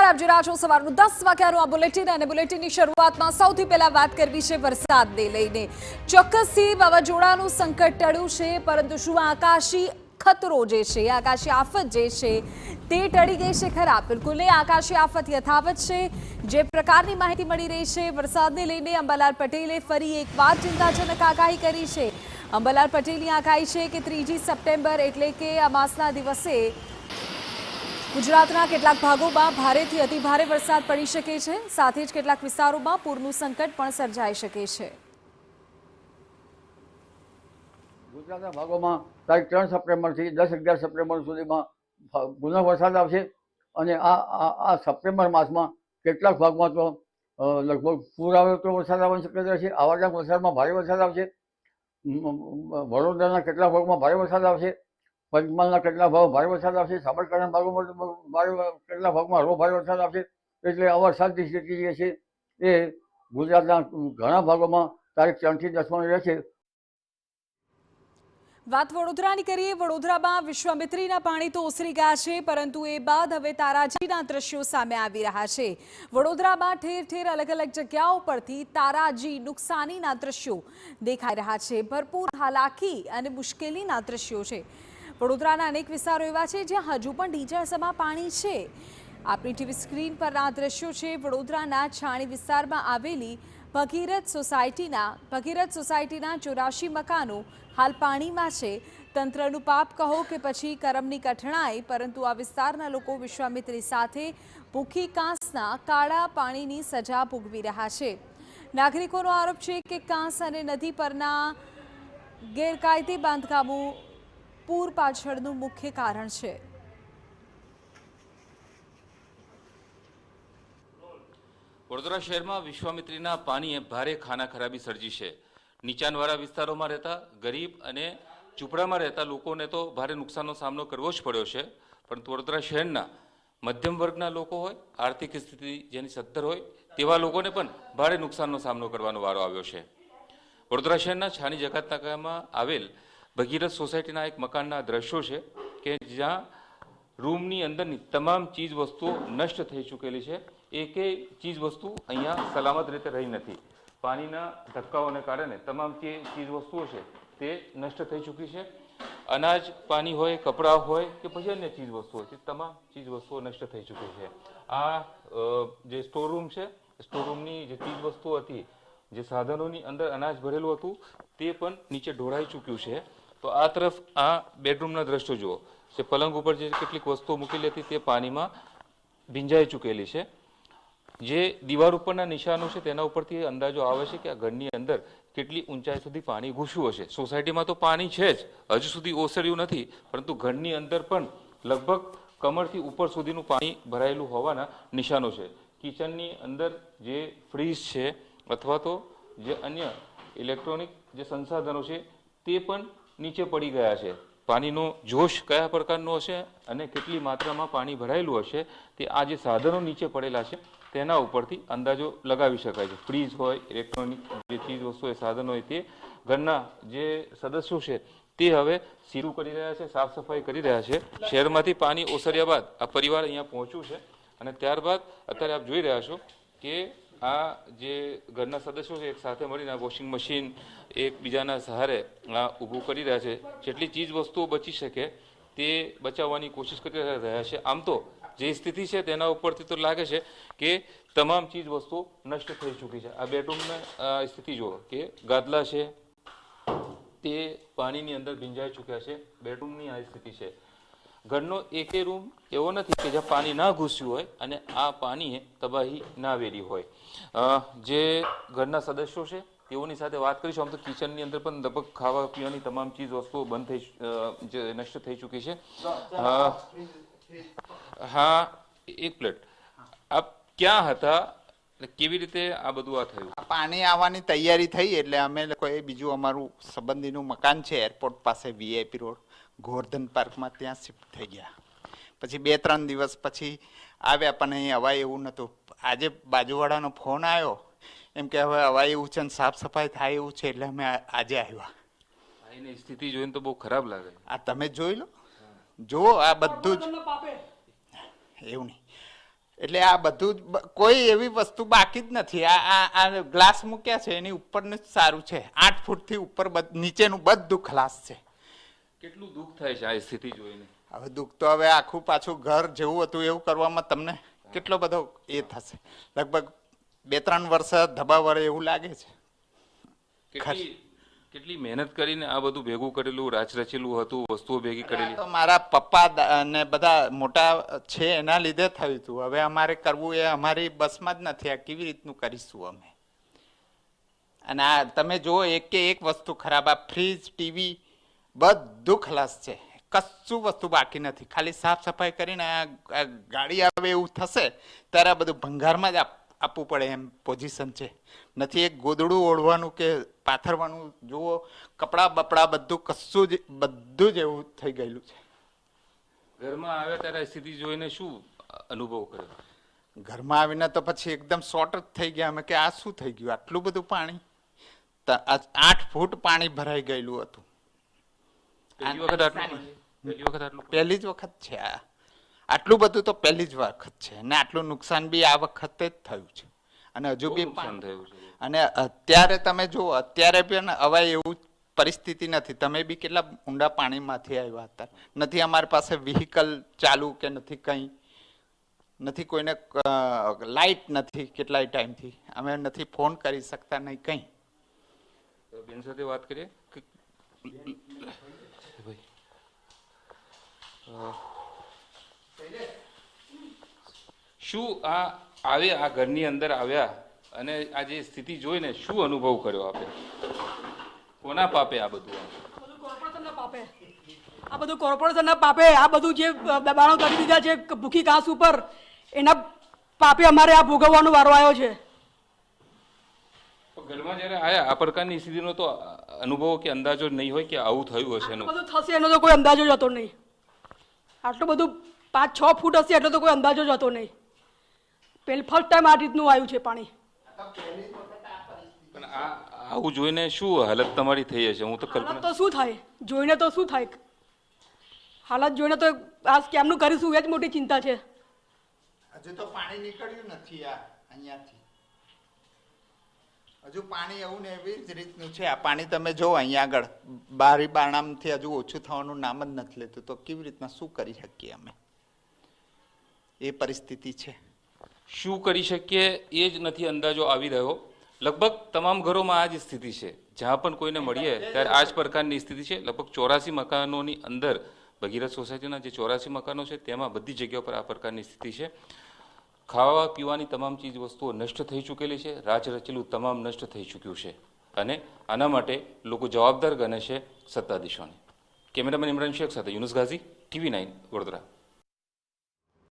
આપ જોઈ રહ્યા છો સવારનું 10 વાગ્યાનું આ બુલેટિન અને બુલેટિનની શરૂઆતમાં સૌથી પહેલા વાત કરવી છે વરસાદને લઈને। ચોક્કસથી વાવાઝોડાનું સંકટ ટળ્યું છે, પરંતુ શું આકાશી ખતરો જે છે, આકાશી આફત જે છે તે ટળી ગઈ છે ખરા? બિલકુલ નહીં, આકાશી આફત યથાવત છે। જે પ્રકારની માહિતી મળી રહી છે વરસાદને લઈને, અંબાલાલ પટેલે ફરી એકવાર ચિંતાજનક આગાહી કરી છે। અંબાલાલ પટેલની આગાહી છે કે 3 સપ્ટેમ્બર એટલે કે અમાસના દિવસે ગુજરાતના કેટલાક ભાગોમાં ભારેથી અતિભારે વરસાદ પડી શકે છે, સાથે જ કેટલાક વિસ્તારોમાં પૂરનું સંકટ પણ સર્જાઈ શકે છે। ગુજરાતના ભાગોમાં તારીખ 3 સપ્ટેમ્બરથી 10-11 સપ્ટેમ્બર સુધીમાં પુનઃ વરસાદ આવશે અને આ સપ્ટેમ્બર માસમાં કેટલાક ભાગમાં તો લગભગ પૂર આવે તો વરસાદ આવવાની શક્યતા છે। આવા વરસાદમાં ભારે વરસાદ આવશે। વડોદરાના કેટલાક ભાગમાં ભારે વરસાદ આવશે, પંચમહાલના કેટલાક ભાગમાં ભારે વરસાદ આવશે, સાબરકાંઠાના ભાગોમાં કેટલાક ભાગમાં હળવો ભારે વરસાદ આવશે। એટલે આ વરસાદની સ્થિતિ જે છે એ ગુજરાતના ઘણા ભાગોમાં તારીખ 3 થી 10 રહેશે। વાત વડોદરાની કરીએ। વડોદરામાં વિશ્વામિત્રીના પાણી તો ઓસરી ગયા છે, પરંતુ એ બાદ હવે તારાજીના દ્રશ્યો સામે આવી રહ્યા છે। વડોદરામાં ઠેર ઠેર અલગ અલગ જગ્યાઓ પરથી તારાજી નુકસાનીના દ્રશ્યો દેખાઈ રહ્યા છે। ભરપૂર હાલાકી અને મુશ્કેલીના દ્રશ્યો છે। વડોદરાના અનેક વિસ્તારો એવા છે જ્યાં હજુ પણ ઢીંચણસમા પાણી છે। આપણી ટીવી સ્ક્રીન પરના દ્રશ્યો છે વડોદરાના છાણી વિસ્તારમાં આવેલી ભગીરથ સોસાયટીના 84 મકાનો હાલ પાણીમાં છે। તંત્રનું પાપ કહો કે પછી કરમની કઠણાઈ, પરંતુ આ વિસ્તારના લોકો વિશ્વામિત્રી સાથે ભૂખી કાંસના કાળા પાણીની સજા ભોગવી રહ્યા છે। નાગરિકોનો આરોપ છે કે કાંસ અને નદી પરના ગેરકાયદે બાંધકામો પૂર પાછળનું મુખ્ય કારણ છે। વડોદરા શહેરમાં વિશ્વામિત્રીના પાણીએ ભારે ખાના ખરાબી સર્જી છે। નીચાણવાળા વિસ્તારોમાં રહેતા ગરીબ અને ઝૂંપડામાં રહેતા લોકોને તો ભારે નુકસાનનો સામનો કરવો જ પડ્યો છે, પરંતુ વડોદરા શહેરના મધ્યમ વર્ગના લોકો હોય, આર્થિક સ્થિતિ જેની સદ્ધર હોય તેવા લોકોને પણ ભારે નુકસાનનો સામનો કરવાનો વારો આવ્યો છે। વડોદરા શહેરના છાણી જકાતનાકામાં આવેલ ભગીરથ સોસાયટીના એક મકાનના દ્રશ્યો છે કે જ્યાં રૂમની અંદરની તમામ ચીજ વસ્તુઓ નષ્ટ થઈ ચૂકેલી છે। એકેય ચીજ વસ્તુ અહીંયા સલામત રીતે રહી નથી। પાણીના ધક્કાઓને કારણે તમામ જે ચીજ વસ્તુઓ છે તે નષ્ટ થઈ ચૂકી છે। અનાજ પાણી હોય, કપડાં હોય કે પછી અન્ય ચીજ વસ્તુઓ છે, તમામ ચીજ વસ્તુઓ નષ્ટ થઈ ચૂકી છે। આ જે સ્ટોર રૂમ છે, સ્ટોર રૂમની જે ચીજ વસ્તુઓ હતી, જે સાધનોની અંદર અનાજ ભરેલું હતું તે પણ નીચે ઢોળાઈ ચૂક્યું છે। તો આ તરફ આ બેડરૂમના દ્રશ્યો જુઓ, જે પલંગ ઉપર જે કેટલીક વસ્તુઓ મૂકેલી હતી તે પાણીમાં ભીંજાઈ ચૂકેલી છે। જે દીવાલ ઉપરના નિશાનો છે તેના ઉપરથી અંદાજો આવે છે કે આ ઘરની અંદર કેટલી ઊંચાઈ સુધી પાણી ઘૂસ્યું હશે। સોસાયટીમાં તો પાણી છે જ, હજુ સુધી ઓસર્યું નથી, પરંતુ ઘરની અંદર પણ લગભગ કમરથી ઉપર સુધીનું પાણી ભરાયેલું હોવાના નિશાનો છે। કિચનની અંદર જે ફ્રીજ છે અથવા તો જે અન્ય ઇલેક્ટ્રોનિક જે સંસાધનો છે તે પણ નીચે પડી ગયા છે। પાણીનો જોશ કયા પ્રકારનો હશે અને કેટલી માત્રામાં પાણી ભરાયેલું હશે તે આ જે સાધનો નીચે પડેલા છે તેના ઉપરથી અંદાજો લગાવી શકાય છે। ફ્રીજ હોય, ઇલેક્ટ્રોનિક જે ચીજ વસ્તુ હોય, સાધનો હોય, તે ઘરના જે સદસ્યો છે તે હવે સીરું કરી રહ્યા છે, સાફ સફાઈ કરી રહ્યા છે। શહેરમાંથી પાણી ઓસર્યા બાદ આ પરિવાર અહીંયા પહોંચ્યું છે અને ત્યારબાદ અત્યારે આપ જોઈ રહ્યા છો કે આ જે ઘરના સદસ્યો છે એક સાથે મળીને વોશિંગ મશીન એકબીજાના સહારે આ ઊભું કરી રહ્યા છે। જેટલી ચીજ વસ્તુઓ બચી શકે તે બચાવવાની કોશિશ કરી રહ્યા છે। આમ તો જે સ્થિતિ છે તેના ઉપરથી તો લાગે છે કે તમામ ચીજ વસ્તુઓ નષ્ટ થઈ ચૂકી છે। આ બેડરૂમની સ્થિતિ જુઓ કે ગાદલા છે તે પાણીની અંદર ભીંજાઈ ચૂક્યા છે। બેડરૂમની આ સ્થિતિ છે। ઘરનો એકે રૂમ એવો નથી કે જ્યાં પાણી ના ઘૂસ્યું હોય અને આ પાણીએ તબાહી ના વેરી હોય। જે ઘરના સદસ્યો છે તેઓની સાથે વાત કરીશું। આમ તો કિચનની અંદર પણ લગભગ ખાવા પીવાની તમામ ચીજ વસ્તુઓ બંધ થઈ નષ્ટ થઈ ચૂકી છે। હા, એક પ્લેટ। આપ ક્યાં હતા, કેવી રીતે આ બધું આ થયું? પાણી આવવાની તૈયારી થઈ એટલે અમે લોકોએ બીજું અમારું સંબંધીનું મકાન છે એરપોર્ટ પાસે VIP રોડ ગોવર્ધન પાર્કમાં, ત્યાં શિફ્ટ થઈ ગયા। પછી 2-3 દિવસ પછી આવ્યા, પણ અહીં અવાય એવું નહોતું। આજે બાજુવાળાનો ફોન આવ્યો એમ કે હવે અવાય એવું છે ને સાફ સફાઈ થાય એવું છે, એટલે અમે આજે આવ્યા। એની સ્થિતિ જોઈને તો બહુ ખરાબ લાગે। આ તમે જોઈ લો, જુઓ આ બધું જ એવું નહીં। એટલે આ બધું જ કોઈ એવી વસ્તુ બાકી જ નથી. આ ગ્લાસ મૂક્યા છે એની ઉપરનું જ સારું છે. 8 ફૂટથી ઉપર નીચેનું બધું ખલાસ છે. કેટલું દુઃખ થાય છે આ સ્થિતિ જોઈને? હવે દુઃખ તો હવે આખું પાછું ઘર જેવું હતું એવું કરવામાં તમને કેટલો બધો એ થશે. લગભગ 2-3 વર્ષ ધબા વળે એવું લાગે છે. કેટલી મહેનત કરીને આ બધું ભેગું કરેલું, રાચ રચેલું હતું, વસ્તુઓ ભેગી કરેલી? તો મારા પપ્પા અને બધા મોટા છે એના લીધે થયું હતું. હવે અમારે કરવું એ અમારી બસમાં જ નથી. આ કેવી રીતનું કરીશું અમે? અને આ તમે જુઓ એક કે એક વસ્તુ ખરાબ. આ ફ્રીજ, ટીવી બધું ખલાસ છે. કશું વસ્તુ બાકી નથી. ખાલી સાફ સફાઈ કરીને આ ગાડી આવે એવું થશે ત્યારે આ બધું ભંગારમાં જ આપવું પડે એમ પોઝિશન છે. નથી એક ગોદડું ઓઢવાનું કે પાથરવાનું. જુઓ કપડા બપડા બધું કશું જ એવું થઈ ગયેલું છે. ઘરમાં આવ્યા ત્યારે સ્થિતિ જોઈને શું અનુભવ કર્યો? ઘરમાં આવીને તો પછી એકદમ શોર્ટ જ થઈ ગયા અમે કે આ શું થઈ ગયું? આટલું બધું પાણી? 8 ફૂટ પાણી ભરાઈ ગયેલું હતું. પહેલી જ વખત છે આ. આટલું બધું તો પહેલી જ વખત છે. અને આટલું નુકસાન બી આ વખતે જ થયું છે. અને હજુ બી નુકસાન થયું છે. અને અત્યારે તમે જુઓ, અત્યારે પણ હવે એવું પરિસ્થિતિ નથી. તમે બી કેટલા ઊંડા પાણીમાંથી આવ્યા હતા. નથી અમારી પાસે વ્હીકલ ચાલુ કે નથી, કંઈ નથી, કોઈને લાઇટ નથી કેટલાય ટાઈમથી. અમે નથી ફોન કરી શકતા, નહીં કંઈ. બેન સાથે વાત કરીએ. શું આ ઘરની અંદર આવ્યા અને આ જે સ્થિતિ જોઈને શું અનુભવ કર્યો આપે? કોના પાપે આ બધું? કોર્પોરેશનના પાપે. આ બધું કોર્પોરેશનના પાપે. આ બધું જે દબાણો કરી દીધા છે ભૂખી ઘાસ ઉપર, એના પાપે અમારે આ ભોગવવાનો વારો આવ્યો છે. ઘરમાં જયારે આયા આ પ્રકારની સ્થિતિનો તો અનુભવ કે અંદાજો નહીં હોય કે આવું થયું હશે? બધું થશે એનો તો કોઈ અંદાજો જ હતો નહીં. આટલું બધું 5-6 ફૂટ હશે એટલો તો કોઈ અંદાજો જ હતો નહીં. ફર્સ્ટ ટાઈમ આ રીતનું આવ્યું છે પાણી. પણ આવું જોઈને શું હાલત તમારી થઈ હશે? હું તો હાલત તો શું થાય જોઈને, તો શું થાય હાલત જોઈને તો આ કેમનું કરીશું એ જ મોટી ચિંતા છે. હજુ તો પાણી નીકળ્યું નથી અહીંયાથી. હજુ પાણી એવું ને એવી જ રીતનું છે. આ પાણી તમે જો અહીંયા આગળ બારી બારણામથી હજુ ઓછું થવાનું નામ જ નથી લેતું. તો કેવી રીતના શું કરી શકીએ અમે? એ પરિસ્થિતિ છે. શું કરી શકીએ એ જ નથી અંદાજો આવી રહ્યો. લગભગ તમામ ઘરોમાં આ જ સ્થિતિ છે. જ્યાં પણ કોઈને મળીએ ત્યારે આ જ પ્રકારની સ્થિતિ છે. લગભગ 84 મકાનોની અંદર ભગીરથ સોસાયટીના જે 84 મકાનો છે તેમાં બધી જગ્યાઓ પર આ પ્રકારની સ્થિતિ છે. ખાવા પીવાની તમામ ચીજ વસ્તુઓ નષ્ટ થઈ ચૂકેલી છે. રાચ રચેલું તમામ નષ્ટ થઈ ચૂક્યું છે. અને આના માટે લોકો જવાબદાર ગણે છે સત્તાધીશોને. કેમેરામેન ઇમરાન શેખ સાથે યુનુસ ગાઝી, TV9 વડોદરા.